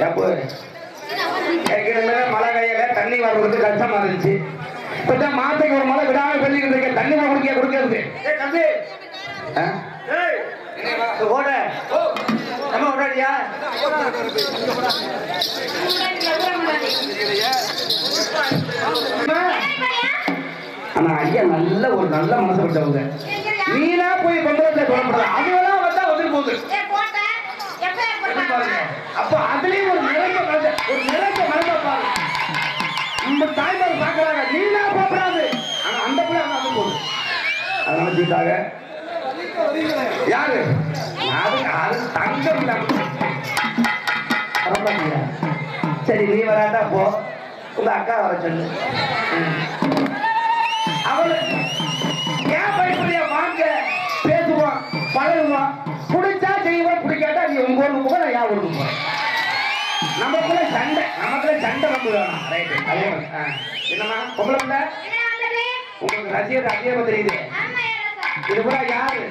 எப்போ மழை கையில தண்ணி வர்றதுக்கு கஷ்டமா இருந்துச்சு. இப்பதான் மாசத்துக்கு ஒரு மழை விடாம சொல்லிக்கிட்டு இருக்கேன். தண்ணி குடிக்கிறது தம்பி ஓட நம்ம ஓடாடியா ஆனா ஐயா நல்ல ஒரு நல்ல மனசு விட்டவங்க. நீனா போய் பொங்கலத்தை தொடர்புற அதுவெல்லாம் வந்தா வந்துட்டு போகுது. அப்ப அதுலயும் ஒரு நிறைந்த மனசை பாரு. நம்ம தாய்மார் பாக்குறாங்க நீனா போகக்கூடாது. ஆனா அந்த பிள்ளை வந்து போகுது. அதை நினைச்சுட்டாங்க யாரு அது தங்கம் சரி நீ வராட்டா போ உங்க அக்கா வர சொல்லு. அவளு ஏன் பயப்படியா வாங்க பேசுவான் பழகுவான் பிடிச்சா செய்வான் பிடிக்காட்டா நீ உங்க ஊருக்கு போக நான் ஏன் ஊருக்கு போறேன். நமக்குள்ள சண்டை வந்து வேணும். ரைட்டு அதே என்னம்மா பொம்பளை உங்களுக்கு ரசிகர் அதிகமா தெரியுது. இது கூட யாரு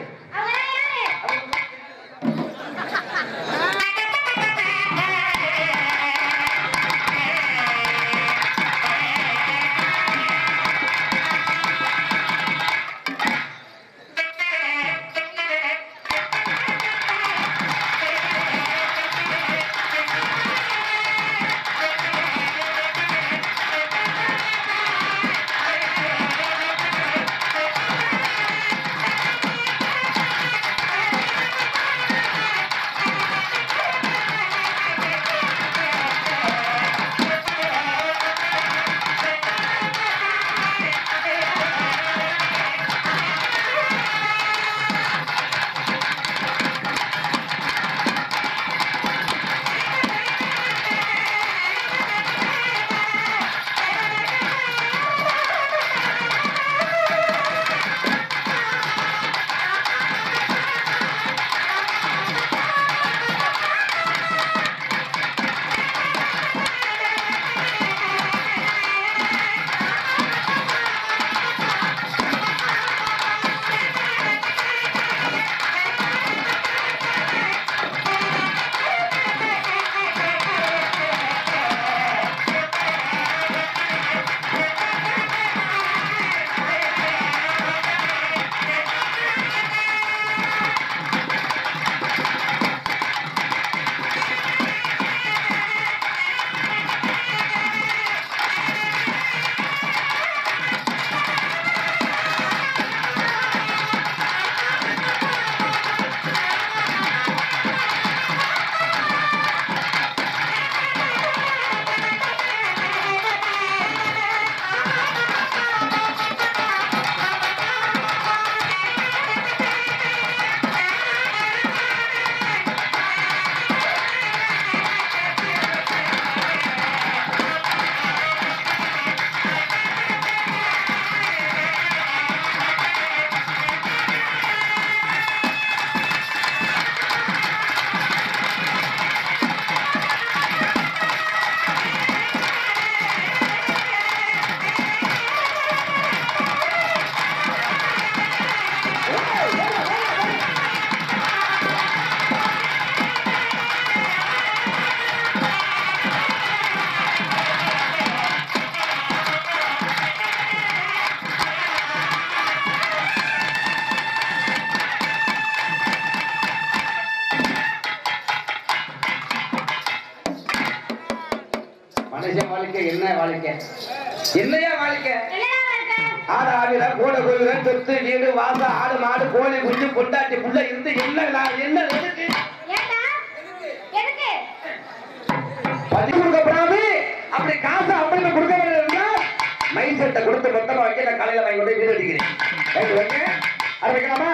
வாழ்க்கை என்ன வாழ்க்கை என்னையா வாழ்க்கை? ஆடு ஆடுல கூட கோயில சொத்து வீடு வாச ஆடு மாடு கோழி குஞ்சு பொண்டாட்டி புள்ள இருந்து என்ன எதுக்கு பதி கொடுக்கப்படாது. அப்படி காசு அப்படி கொடுக்க வேண்டிய மைண்ட் செட்டை கொடுத்து மொத்தமா வைக்க காலையில வாங்கி கொண்டு வீடு அடிக்கிறேன். அது வைக்கலாமா?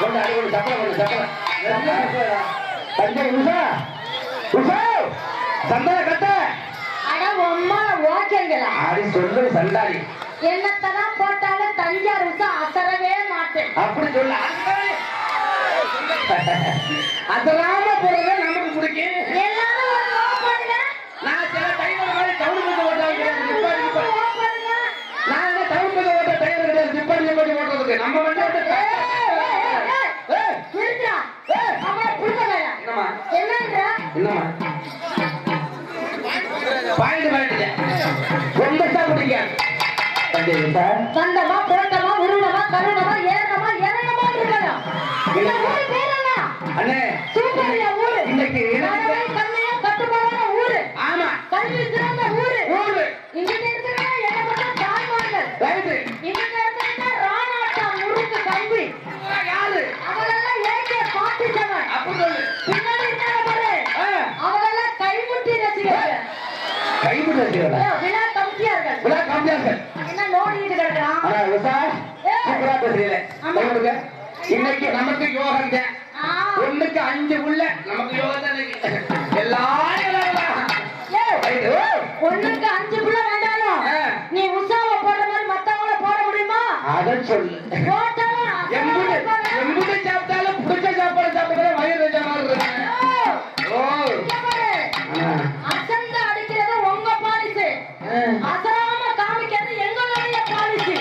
கொண்டு அடி சப்பளம் தஞ்சை உஷா உஷா சந்தன கட்ட அட உம்மா ஓகேங்களா ஆடி சொல்லு சண்டாடி என்னத்தான் போட்டாலும் தஞ்சார் உஷா அசரவே மாட்டேன் அப்படி சொல்ல அதெல்லாம போறது நமக்கு பிடிக்கும் எல்லாரும் ஒரு லோ பண்ணுங்க நான் சில டைமர் மாதிரி டவுன் பண்ணி ஓட்டாங்க நான் டவுன் பண்ணி ஓட்ட டைமர் கிடையாது நிப்பாடி ஓட்டுறதுக்கு நம்ம வந்து சந்தமா போட்டமா உருவமா கருணமா ஏறமா இறங்கமா இருக்கணும் அண்ணே சூப்பரியா ஊரு இன்னைக்கு கண்ணையா கட்டுப்பாடான ஊரு ஆமா கல்வி சிறந்த ஊரு ஊரு இங்க இருக்கிற என்ன பண்ணா தாய்மார்கள் ரைட்டு இங்க இருக்கிற ராணாட்டா முறுக்கு கல்வி யாரு அவங்களெல்லாம் ஏகே பாட்டிச்சவன் அப்படி சொல்லு பின்னாடி இருக்காங்க பாரு அவங்களெல்லாம் கைமுட்டி ரசிகர்கள் கைமுட்டி ரசிகர்கள் விழா கமிட்டியார்கள் விழா கமிட்டியார்கள் என்ன நோடிட்டு கிடக்குறான் ஆனா விசார் சூப்பரா பேசுறீங்களே உங்களுக்கு இன்னைக்கு நமக்கு யோகம் தான் ஒண்ணுக்கு 5 உள்ள நமக்கு யோகம் தான் எல்லாரும் ஒண்ணுக்கு 5 புள்ள வேண்டாலும் நீ உஷாவை போடுற மாதிரி மத்தவங்கள போட முடியுமா அத சொல்லு போட்டாலும் எம்புட்டு சாப்பிட்டாலும் புடிச்ச சாப்பாடு சாப்பிடுற வயிறு வச்ச மாதிரி இருக்கு ஓ அசந்த அடிக்கிறது உங்க பாலிசு அசராம காமிக்கிறது எங்களுடைய பாலிசு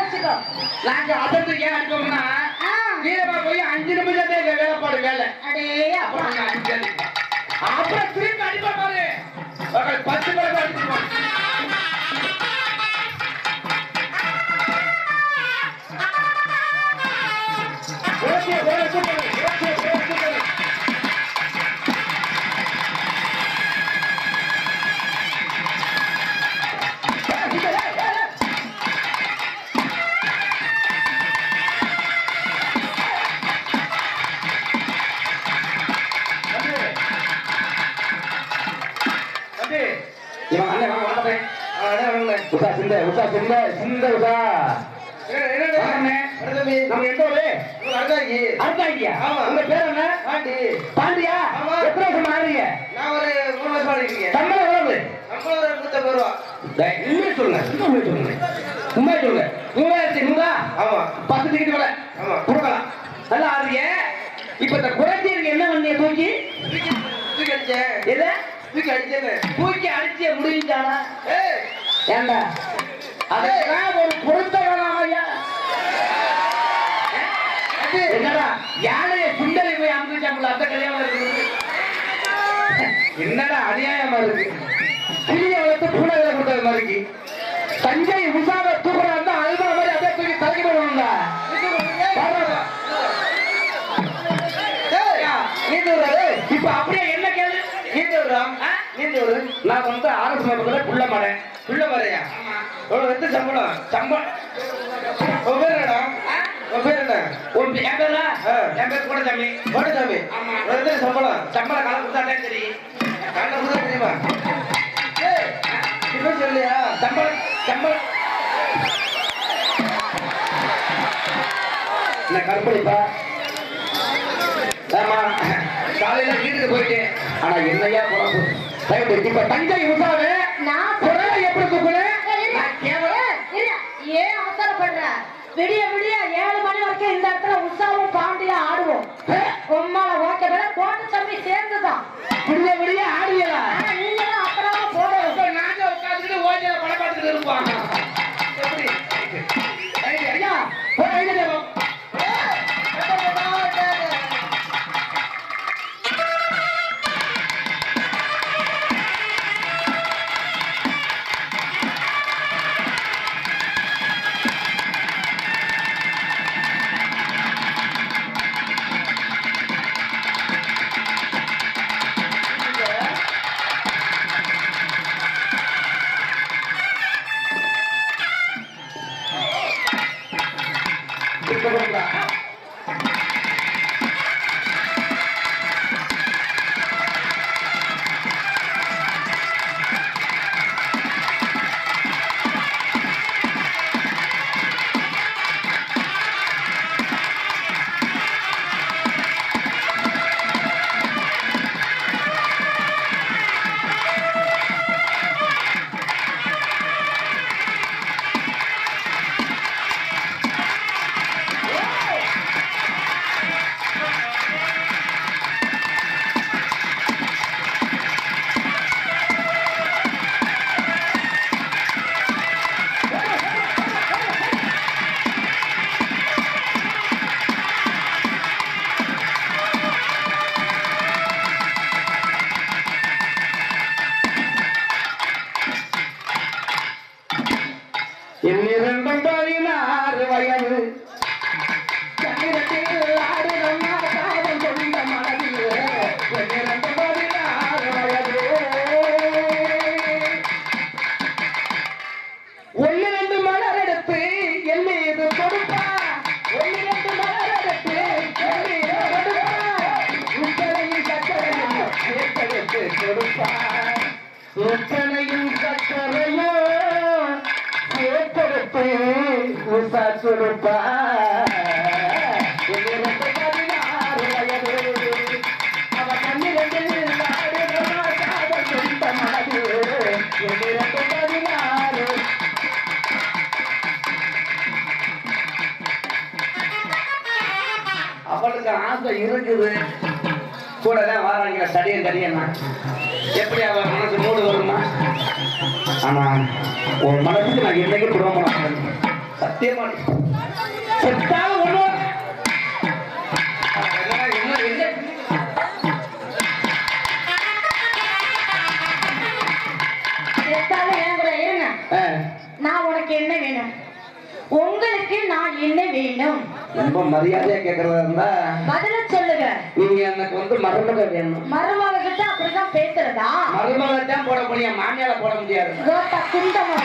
வச்சுக்கோ நாங்க அதற்கு ஏன் அடிப்போம்னா வீரமா போய் 5 நிமிஷத்தே வேலைப்பாடு வேலை அடே அப்புறம் திருப்பி அடிப்பா பாரு 10 பேர் அடிச்சுருவாங்க உஷா சிந்த உஷா சிந்த சிந்த உஷா நம்ம எந்த ஊரு அர்த்தாங்கியா உங்க பேர் என்ன பாண்டியா எத்தனை வருஷம் ஆடுறீங்க நான் ஒரு 3 வருஷம் ஆடிருக்கேன் சம்பளம் எவ்வளவு சம்பளம் ஒரு 150 ரூபா உண்மையை சொல்லுங்க உண்மையை சொல்லுங்க 3100 ஆமா 10 டிக்கெட் கூட ஆமா கொடுக்கலாம் நல்லா ஆடுறீங்க இப்ப இந்த குறைஞ்சிருக்கு என்ன பண்ணிய தூக்கி தூக்கி அடிச்சேன் எதை தூக்கி அடிச்சேன் தூக்கி அடிச்சே முடிஞ்சானா ஏய் ஏண்டா அதெல்லாம் ஒரு பொருத்த வேணாம் ஐயா என்னடா யானைய சுண்டலை போய் அமுச்சாங்களா அந்த கல்யாணம் இருக்கு என்னடா அநியாயமா இருக்கு கிளிய வளர்த்து பூனை விலை கொடுத்தது மாதிரி தஞ்சை உஷாவை தூக்குறா இருந்தா அல்வா மாதிரி அப்படியே தூக்கி தலைக்கு போடுவாங்க இப்ப அப்படியே என்ன கேளு நீந்தூர் நான் வந்து ஆர்எஸ் மரத்துல புள்ள மாடேன் உள்ள வரையா எவ்வளவு எத்த சம்பளம் சம்பளம் உன் பேர் என்னடா உன் பேர் என்ன என் பேர் கூட தம்பி கோட்டசாமி ஆமா எத்தனை சம்பளம் சம்பளம் காலம் கொடுத்தாட்டே தெரியும் கண்ட கூட தெரியுமா ஏய் இப்ப சொல்லியா சம்பளம் சம்பளம் என்ன கற்பழிப்பா ஆமா காலையில வீட்டுக்கு போயிட்டேன் ஆனா என்னையா குழம்பு இப்ப தஞ்சை உஷாவே நான் குரலை எப்படி தூக்குறேன் ஏன் அவசரப்படுற விடிய விடிய 7 மணி வரைக்கும் இந்த இடத்துல உஷாவும் பாண்டியா ஆடுவோம் உம்மால ஓகே போட்டு தம்பி சேர்ந்துதான் விடிய விடிய ஆடியலா நீங்க தான் அப்புறமா போடுவோம் நாங்க உட்காந்துட்டு ஓஜில படம் பார்த்துட்டு இருப்பாங்க எப்படி ஐயா எத்தனையும் சக்கரையோ சேர்த்தெடுத்து உசா கொடுப்பா 16 வயது அவ கண்ணிரண்டில் நாடுகளா காதல் சொந்த மாது 16 அவளுக்கு ஆசை இருக்குது கூட தான் வராங்க தடியன்னா எப்படி அவ மனசு மூடு வருமா ஆனா ஒரு மனசுக்கு நான் என்னைக்கு குடும்ப சத்தியமா செத்தாலும் ஒண்ணும் நான் உனக்கு என்ன வேணும் உங்களுக்கு நான் என்ன வேணும் ரொம்ப மரியாதையா கேக்குறதா இருந்தா பதில சொல்லுங்க நீங்க எனக்கு வந்து மருமக வேணும் மருமக கிட்ட அப்படிதான் பேசுறதா மருமக தான் போட முடியும் மாமியால போட முடியாது குண்டமான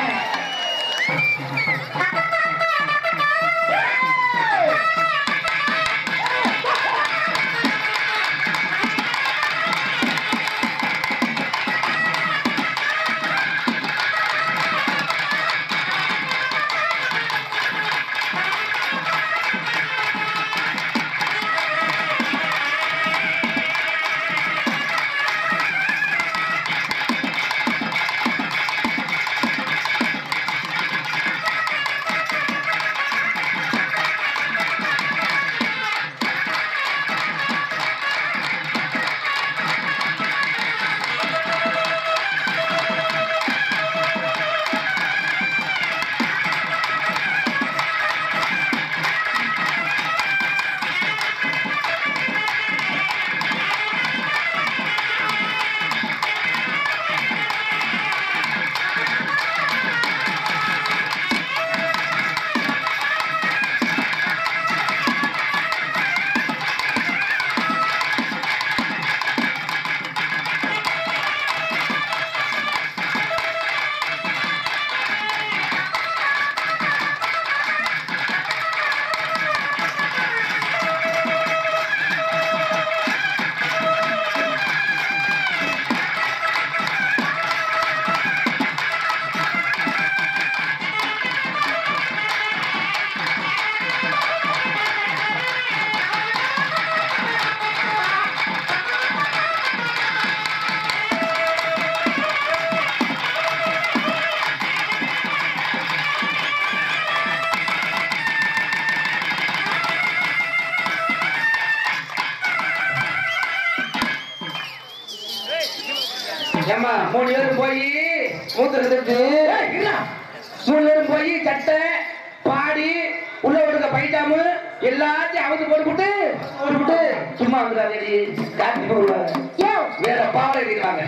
ஏமா 3 பேரும் போய் மூத்திரத்துக்கு 3 பேரும் போய் சட்டை பாடி உள்ள விடுங்க பைட்டாமு எல்லாத்தையும் அவுத்து போட்டுவிட்டு சும்மா வந்துடாதேடி காட்டி போடுவாங்க வேற பாவலை இருக்காங்க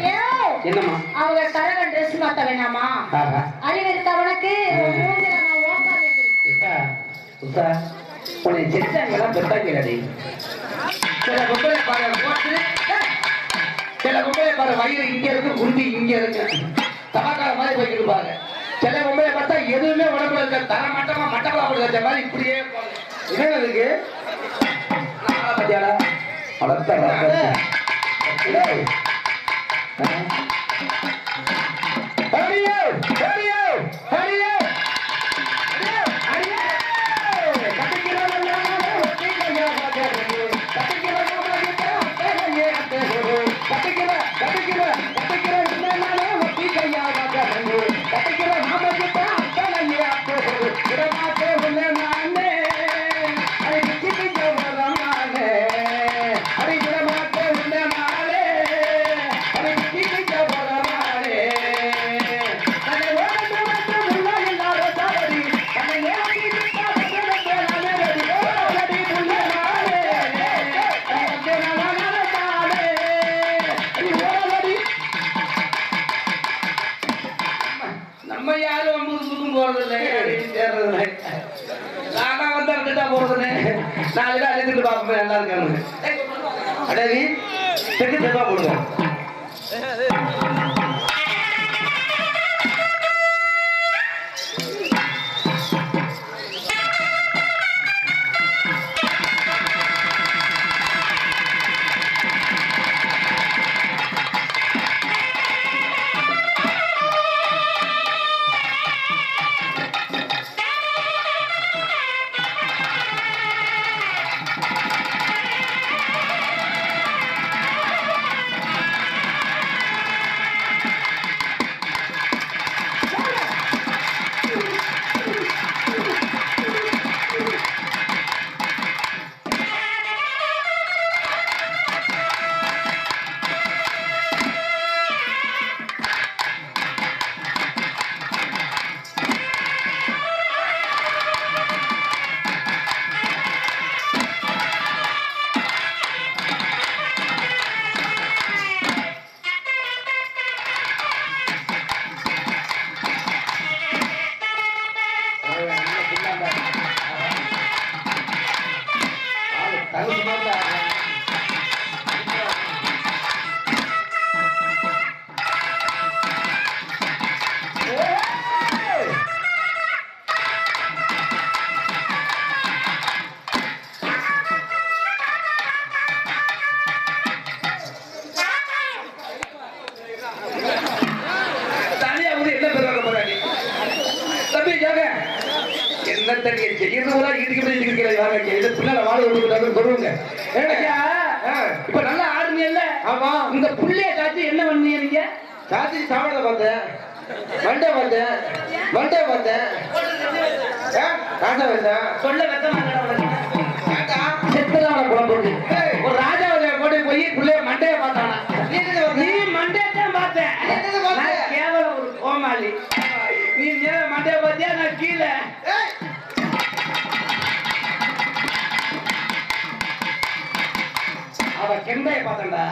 என்னம்மா அவங்க கரக ட்ரெஸ் மாத்த வேணாமா அழிவெடுத்த உனக்கு உன்னை செட்டாங்கெல்லாம் பெட்டாங்கடி சில பொம்பளை பாரு போட்டு சில பொம்பளை பாரு வயிறு இங்க இருக்கு குருதி இங்க இருக்கு தபாக்கால மாதிரி போய்க்கிட்டு பாரு சில பொம்பளை பார்த்தா எதுவுமே உடம்புல இருக்க தர மட்டமா மட்டமா கொடுத்த மாதிரி இப்படியே என்ன இருக்கு பத்தியாடா வளர்த்த நானா வந்து அங்கிட்டா போறதுன்னு 4 பேர் அழைத்துட்டு பார்ப்போம் நல்லா இருக்கானு அடவி தெற்கு தெப்பா போடுங்க தங்கச்சி பார்த்தா தனியா வந்து என்ன பேர் வாங்க போறாங்க தம்பி கேங்க என்ன தண்ணி செய்யறது கூட இடிக்க இருக்கிற வாங்க இது பின்னால வாழ விடுறாங்க சொல்லுங்க ஏடா இப்ப நல்லா ஆடுனீங்க இல்ல ஆமா இந்த புள்ளைய காட்சி என்ன பண்ணீங்க நீங்க காட்சி சாவறத பார்த்தேன் மண்டே பார்த்தேன் ராஜா வந்தா சொல்ல செத்துலாம் குழம்பு ஒரு ராஜாவை போட்டு போய் புள்ளைய மண்டைய பார்த்தானா நீ மண்டைய தான் பார்த்தேன் கேவலம் ஒரு கோமாளி நீ மேல மண்டைய பார்த்தியா நான் கீழே அவ கெண்டைய பார்த்தா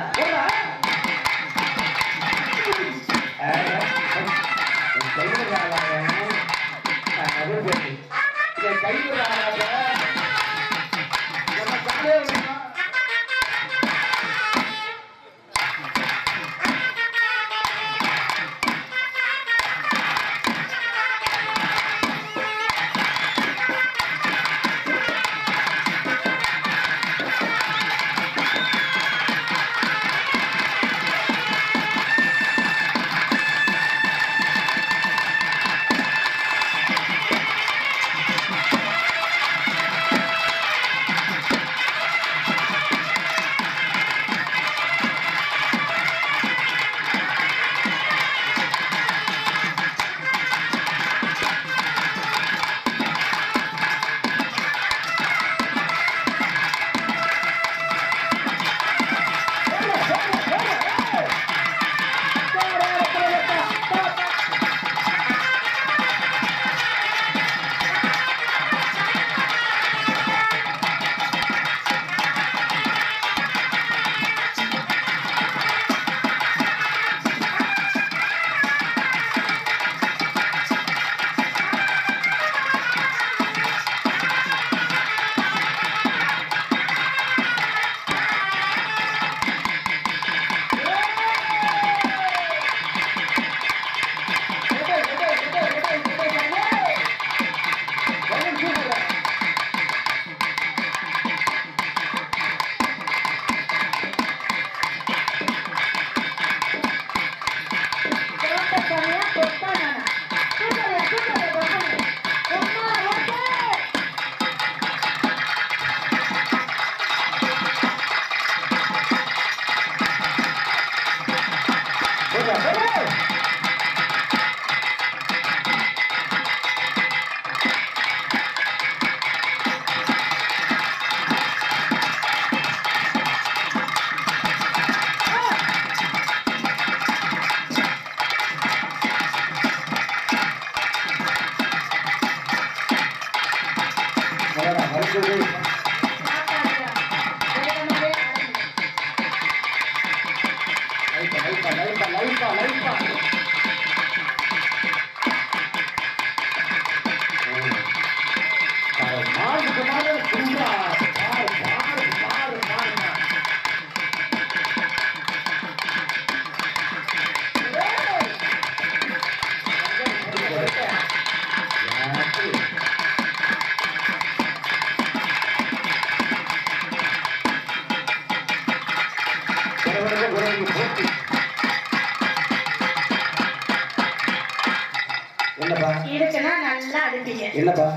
இருக்குன்னா நல்லா அடிப்பீங்க. என்னப்பா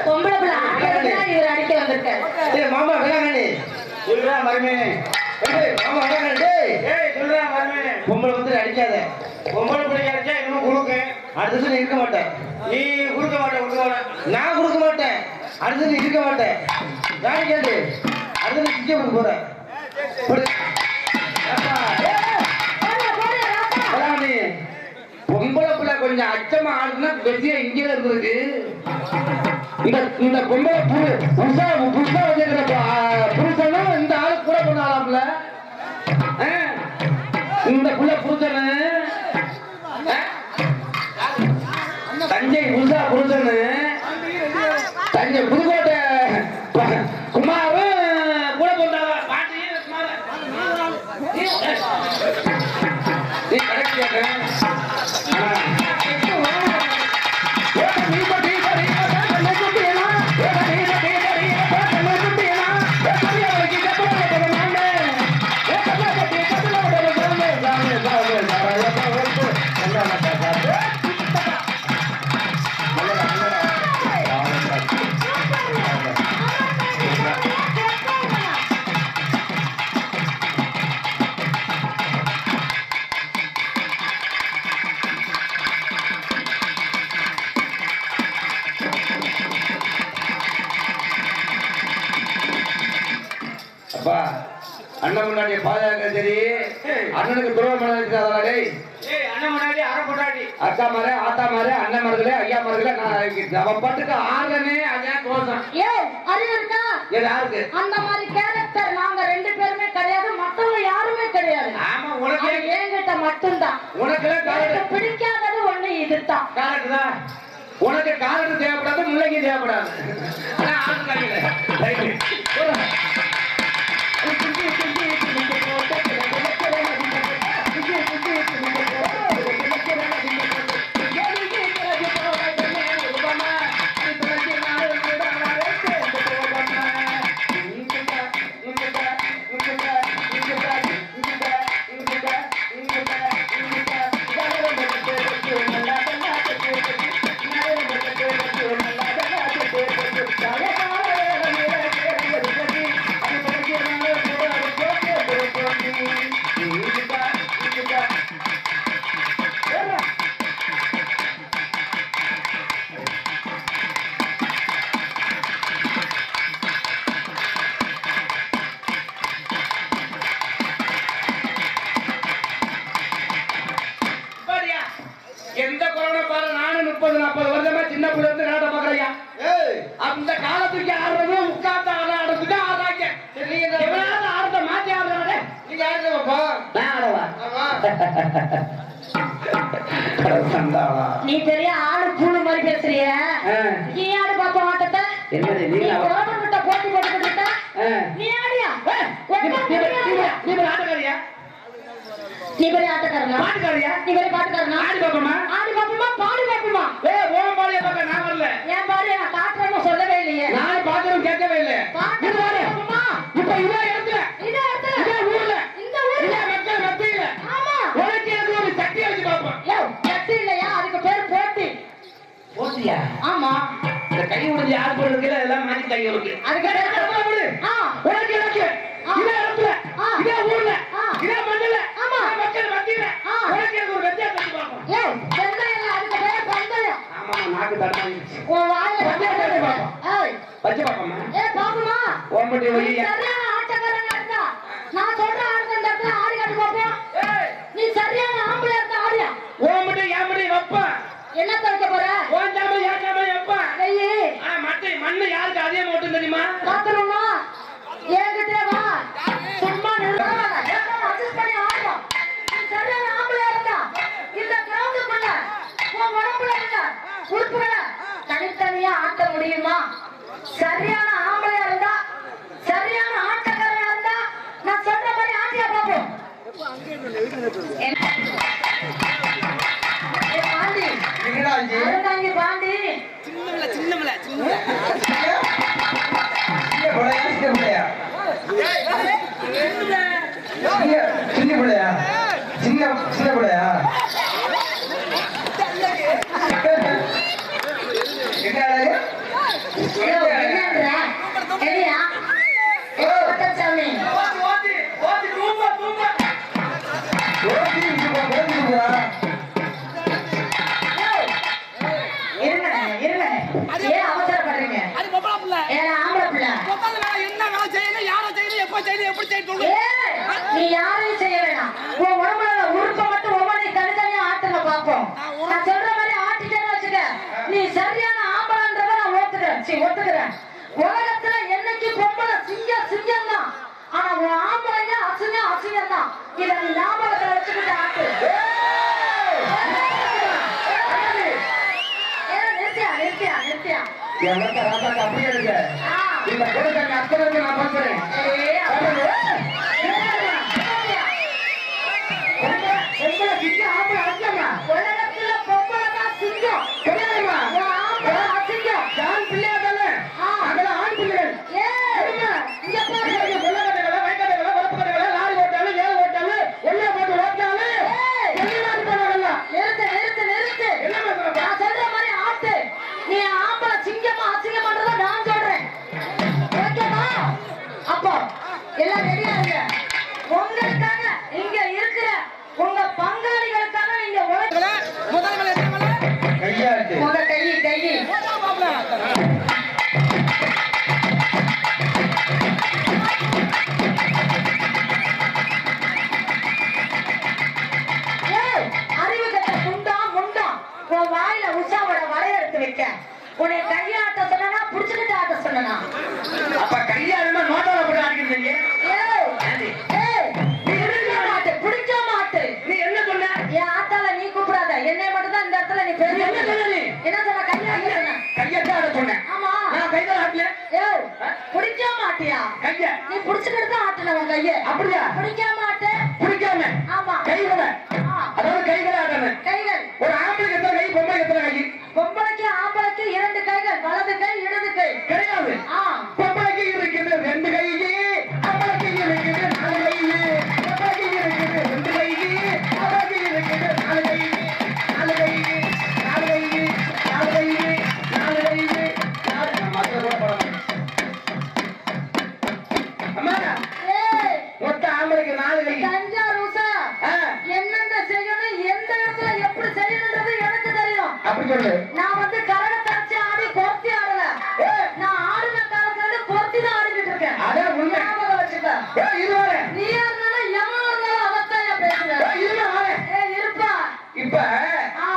பொம்பளை பிள்ளை ஆடுறதுனா இவர் அடிக்க வந்திருக்காரு. மாமா வேணாங்கண்ணே சொல்றா மருமேனே. மாமா வேணாங்கண்ணே டேய் சொல்றா மருமேனே. பொம்பளை வந்து அடிக்காத. பொம்பளை பிள்ளை அடிச்சா இன்னும் குறுக்கு. அடுத்து நீ இருக்க மாட்டேன். நீ குறுக்க மாட்டேன். நான் குறுக்க மாட்டேன். அடுத்து நீ இருக்க மாட்டேன். யாரு கேட்டு அடுத்து நீ சிக்க போற பொம்பளை பிள்ளை கொஞ்சம் அச்சமா ஆடுனா வெற்றியா இங்கே இருந்திருக்கு. இந்த பொம்பளை புதுசா வச்சிருக்கிற புருஷனும் இந்த ஆளு கூட பண்ணாலாம்ல. இந்த புள்ள புருஷனு தஞ்சை புதுசா புருஷனு தஞ்சை புதுக்கோட்டை அப்பா அண்ணன் முன்னாடி பாதுகாக்க சரி அண்ணனுக்கு துரோகம் பண்ணாதா டேய் அண்ணன் முன்னாடி அரை பொண்டாட்டி அக்கா மாரே ஆத்தா மாரே அண்ணன் மருதுல ஐயா மருதுல நான் அவ பாட்டுக்கு ஆடுறனே அதான் தோசம் ஏய் அறிவு இருக்கா இது யாருக்கு அந்த மாதிரி கேரக்டர் நாங்க ரெண்டு பேருமே கிடையாது மத்தவங்க யாருமே கிடையாது ஆமா உனக்கு அது என்கிட்ட மட்டும்தான் உனக்கு எனக்கு பிடிக்காதது ஒண்ணு இதுதான் காரட்டு தான் உனக்கு காரட்டு தேவைப்படாது முல்லைக்கு தேவைப்படாது ஆனா ஆடு கடையில எந்த கொரோனா பாரு நானும் 30-40 வருஷமா சின்ன பிள்ளை இருந்து நாட்ட பாக்குறையா அந்த காலத்துக்கு ஆடுறது உட்கார்ந்து ஆடுறதுக்கு ஆடுறாங்க எவனாவது ஆடுறத மாத்தி ஆடுறாங்க நீங்க ஆடுறப்பா நான் ஆடுவா நீ பெரிய ஆளு பூணு மாதிரி பேசுறிய நீ ஆடு பாப்பா ஆட்டத்தை என்னது நீ கிட்ட போட்டி போட்டுக்கிட்ட நீ ஆடியா நீ ஆட்டக்காரியா நீ பெரிய ஆட்டக்காரனா பாட்டுக்காரியா நீ பெரிய பாட்டுக்காரனா ஆடி பாப்பமா பாடி பாப்பமா ஓம் பாடிய பாக்க நான் வரல ஏன் பாரு நான் காட்டுறேன்னு சொல்லவே இல்லையே நான் பாக்குறேன் கேட்கவே இல்லை பாட்டு பாப்பமா இப்ப இதே இடத்துல இதே ஊர்ல இந்த ஊர்ல இதே மக்கள் மத்தியில ஆமா உனக்கு எனக்கு ஒரு சட்டி வச்சு பாப்போம் சட்டி இல்லையா அதுக்கு பேர் போட்டி போட்டியா ஆமா இந்த கை உடைஞ்சு யார் போடுறதுல எல்லாம் மாத்தி கை இருக்கு அதுக்கு பேர் உனக்கு எனக்கு இதே இடத்துல இதே ஊர்ல இதே மண்ணில ஆமா மக்கள் மத்தியில உனக்கு எனக்கு ஒரு வெற்றியா வச்சு பாப்போம் வெந்தயம் அதுக்கு பேர் பந்தயம் ஆமா நாக்கு தடமாயிடுச்சு உன் வாயில வச்சு பாப்போமா பாப்பமா ஓம்பட்டி ஒய்யா சரியான ஆட்டக்காரனா இருந்தா நான் சொல்ற ஆடுற இந்த இடத்துல ஆடி காட்டு பாப்போம் நீ சரியான ஆம்பளையா இருந்தா ஆடியா ஓம்பட்டி ஏம்பட்டி வப்பா என்ன வைக்க போற ஓன் ஜாம ஏன் ஜாம வப்பா வெயி மட்டை மண்ணு யாருக்கு அதே மட்டும் தெரியுமா பாத்துருமா ஏங்கிட்டே வா சும்மா நிறுத்தாத அட்ஜஸ்ட் பண்ணி ஆடுறோம் நீ சரியான ஆம்பளையா இருந்தா இந்த கிரவுண்டுக்குள்ள உன் உடம்புல இருக்க உறுப்புகளை தனித்தனியா ஆட்ட முடியுமா சரியான ஆம்பளையா இருந்தா சரியான ஆட்டக்காரனா இருந்தா நான் சொல்ற மாதிரி ஆட்டியா பாப்போம் பாண்டி அருந்தாங்கி பாண்டி சின்னமலை சின்ன பிள்ளையா நீ யாரையும் செய்ய வேணாம் உன் உடம்புல உறுப்பை மட்டும் ஒவ்வொன்றையும் தனித்தனியா ஆட்டுங்க பாப்போம் நான் சொல்ற மாதிரி ஆட்டிட்டேன்னு வச்சுக்க நீ சரியான ஆம்பளன்றத நான் ஒத்துக்கிறேன் உலகத்துல என்னைக்கு பொம்பளை சிங்கம் தான் ஆனா உன் ஆம்பளைங்க அசிங்கம் தான் இதை நீ ஞாபகத்துல வச்சுக்கிட்டு ஆட்டு நிறுத்தியா அப்படியே இருக்கு இந்த கொடுக்க அத்தனை நான் பார்க்கிறேன் உலகத்துல பொம்பளை தான் சிங்கம் அசிங்கம் ஆண் பிள்ளையாதால அதெல்லாம் ஆண் பிள்ளைகள் வயக்காட்டுகளை வரப்புக்கடைகளை லாரி ஓட்டாலும் ஏழு ஓட்டாலும் எல்லைய போட்டு ஓட்டாலும் நிறுத்து நான் சொல்ற மாதிரி ஆட்டு நீ ஆம்பளை சிங்கமா அசிங்கமான்றத நான் சொல்றேன் ஓகேவா அப்போ எல்லாம் ரெடியா இருங்க உங்களுக்காக இங்க இருக்கிற உங்க பங்காளிகளுக்காக நீங்க உழைக்கல அப்ப கையாளுமா நோட்டால போட்டு அடிக்கிறீங்க. ஏய், ஏய், பிடிக்க மாட்டேன். நீ என்ன சொன்ன? என் ஆத்தால நீ கூப்பிடாத. என்னை மட்டும் தான் இந்த இடத்துல நீ பேரு. என்ன சொன்ன நீ? என்ன சொன்ன? கையாள சொன்ன. கையத்தான் ஆட சொன்னேன். ஆமா. நான் கைதான் ஆட்டல. ஏய், பிடிக்க மாட்டியா? கைய நீ பிடிச்சுக்கிட்டு தான் ஆட்டுனவன் கைய. அப்படியா? பிடிக்க மாட்டேன். பிடிக்காம ஆமா. கைகளை ஆ, அதாவது கைகளை ஆடணும். கைகள். ஒரு ஆம்பளைக்கு எத்தனை கை, பொம்பளைக்கு எத்தனை கை? பொம்பளைக்கு ஆம்பளைக்கு 2 கைகள், வலது கை இடது கை. கிடையாது. ஆ, பொம்பளைக்கு இருக்குது 2 கை, ஆம்பளைக்கு இருக்குது 4 கை. பொம்பளைக்கு இருக்குது 2 கை, ஆம்பளைக்கு இருக்குது 4 கை. 4 கை, 4 கை, 4 கை, 4 கை, 4 மதுரை கூட போடணும். அம்மா, ஏய், மொத்த ஆம்பளைக்கு 4 கை. கஞ்சா ருசா. ஆ, என்னென்ன செய்யணும், எந்த இடத்துல எப்படி செய்யணும்ன்றது எனக்கு தெரியும். அப்படி சொல்லு. நான் வந்து கரகத்தை வச்சு ஆடி பொருத்தி ஆடல. ஏய், நான் ஆடின காலத்துல இருந்து பொருத்தி தான் ஆடிக்கிட்டு இருக்கேன். அதான் உண்மை. ஞாபகம் வச்சுக்க. ஏய், இரு வரேன். நீ இருந்தாலும் எவன் இருந்தாலும் அவத்தான் நான் பேசுவேன். ஏய், இருமா வரேன். ஏய், இருப்பா. இப்ப ஆ,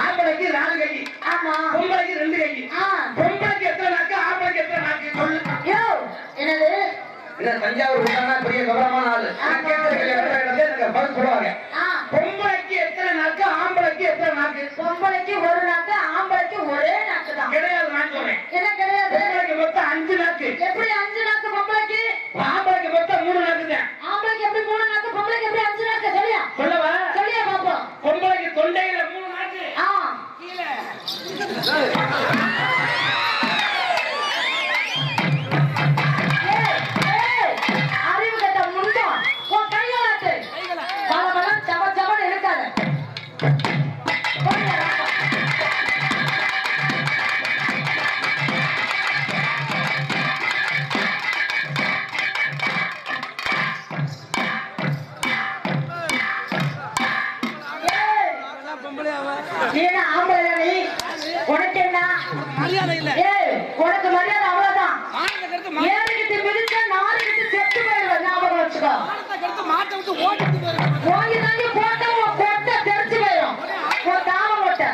ஆம்பளைக்கு 4 கை, ஆமா. பொம்பளைக்கு 2 கை. ஆ, பொம்பளைக்கு எத்தனை நாக்கு, ஆம்பளைக்கு எத்தனை நாக்கு சொல்லு. யோ, என்னது? என்ன தஞ்சாவூர் விட்டானா பெரிய கௌரவமான ஆளு. நான் கேட்கறது எனக்கு பதில் சொல்லுவாங்க. ஆ, பொம்பளைக்கு எத்தனை நாக்கு, ஆம்பளைக்கு எத்தனை நாக்கு? பொம்பளைக்கு ஒரு நாக்கு, ஆம்பளைக்கு ஒரே நாக்கு தான். கிடையாது, நான் சொல்றேன். என்ன கிடையாது? பொம்பளைக்கு மொத்தம் 5 நாக்கு, எப்படி 5 நாக்கு பொம்பளைக்கு? ஆம்பளைக்கு மொத்தம் 3 நாக்கு தான். ஆம்பளைக்கு எப்படி 3 நாக்கு, பொம்பளைக்கு எப்படி 5 நாக்கு? சொல்லியா? சொல்லவா? சொல்லியா பாப்போம். பொம்பளைக்கு தொண்டையில 3 நாக்கு, ஆ, ஏய், ஏய், அறிவு கெட்ட முண்டம். உன் கையை ஆட்டு. பலபலன்னு சப சபன்னு இழுக்காத. போடுங்க, ராப்பா. ஏய், நீ என்ன ஆம்பளையா நீ? உனக்கு என்ன? ஏய், உனக்கு மரியாதை அவ்வளவுதான். ஏறிக்கிட்டு மிதிச்சா 4 கிட்டு செத்து போயிடுவேன். ஞாபகம் வச்சுக்கோ. ஓங்கி தாங்கி போட்டா உன் கொட்டை தெரிச்சு போயிடும். உன் தாவம் கொட்டை.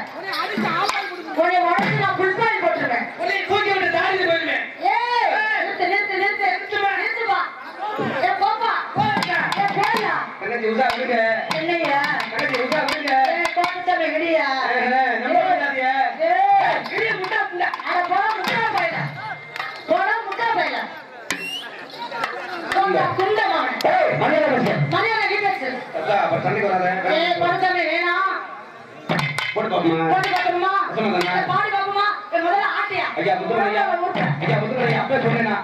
உன்னை உடச்சு நான் புல் பாயில் போட்டுருவேன். உன்னை தூக்கி விட்டு தாடியில் போயிடுவேன். ஏய், நிறுத்து, நிறுத்து, நிறுத்து. நிறுத்துப்பா. ஏய், போப்பா. ஏய், போயா. தங்கச்சி உஷா விடுங்க. என்னய்யா? தங்கச்சி உஷா விடுங்க. ஏய், கோபச்சாமி விடியா? நம்ப மாட்டாதீங்க. ஏய், பெரிய முட்டா புள்ள. அட போடா முட்டா பையல. போடா முட்டா பையல. போடா குண்டமாவன். ஏய், மரியாதை பேசு. மரியாதை நீ பேசு. அக்கா, அப்ப சண்டைக்கு வராத. ஏய், கோபச்சாமி வேணாம். போட்டு பாப்போமா? போட்டு பாக்கணுமா? சொல்லுங்க. பாடி பாப்போமா? முதல்ல ஆட்டியா? ஐயா முத்துமணி ஐயா, ஐயா முத்துமணி ஐயா, அப்பவே சொன்னேனா